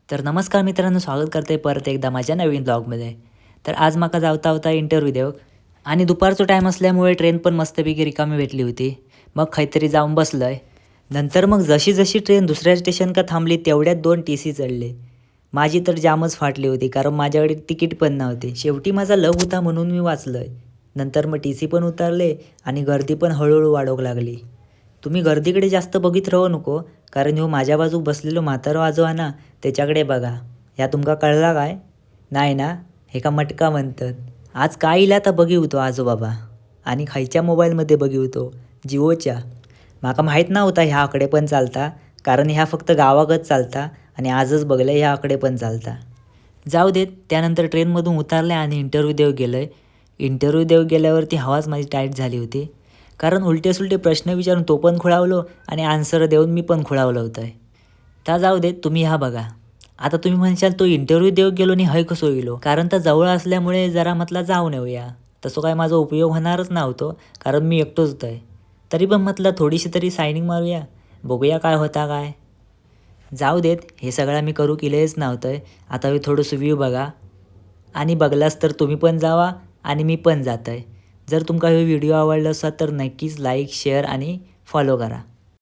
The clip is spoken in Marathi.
तर नमस्कार मित्रांनो, स्वागत करते परत एकदा माझ्या नवीन ब्लॉगमध्ये. तर आज माका जावता होता इंटरव्ह्यू देऊक आणि दुपारचो टाईम असल्यामुळे ट्रेन पण मस्तपैकी रिकामी भेटली होती. मग खैतरी जाऊन बसलोय. नंतर मग जशी जशी ट्रेन दुसऱ्या स्टेशन का थांबली तेवढ्यात 2 TC चढले. माझी तर जामच फाटली होती कारण माझ्याकडे तिकीट पण नव्हते. शेवटी माझा लग होता म्हणून मी वाचलोय. नंतर मग TC पण उतरले आणि गर्दी पण हळूहळू वाढवू लागली. तुम्ही गर्दीकडे जास्त बघित राहू नको, कारण ह्यो माझ्या बाजूक बसलेलो म्हातारो आजोबा ना त्याच्याकडे बघा. ह्या तुमका कळला काय? नाही ना? हे का मटका म्हणतात. आज काय इला तर बघी होतो आजोबाबा. आणि खायच्या मोबाईलमध्ये बघी होतो जिओच्या. माका माहीत नव्हता ह्या आकडे पण चालता, कारण ह्या फक्त गावागत चालता आणि आजच बघलं ह्या आकडे पण चालता. जाऊ देत. त्यानंतर ट्रेनमधून उतरले आणि इंटरव्ह्यू देऊ गेलोय. इंटरव्ह्यू देऊ गेल्यावरती हवाच माझी टाईट झाली होती, कारण उलटे सुलटे प्रश्न विचारून तो पण खुळावलो आणि आन्सर देऊन मी पण खुळावलं होतं आहे. त्या जाऊ देत. तुम्ही ह्या बघा. आता तुम्ही म्हणशाल तो इंटरव्ह्यू देऊ गेलो आणि हय कसो गेलो, कारण तर जवळ असल्यामुळे जरा म्हटलं जाऊन येऊया. तसं काय माझा उपयोग होणारच नव्हतो, कारण मी एकटोच होतो आहे. तरी पण म्हटलं थोडीशी तरी सायनिंग मारूया, बघूया काय होता काय. जाऊ देत. हे सगळं मी करू केलेच नव्हतं आहे. आता मी थोडंसं व्ह्यू बघा आणि बघलास तर तुम्ही पण जावा आणि मी पण जात आहे. जर तुमका हा व्हिडिओ आवडला असेल तर नक्कीच लाईक, शेअर आणि फॉलो करा.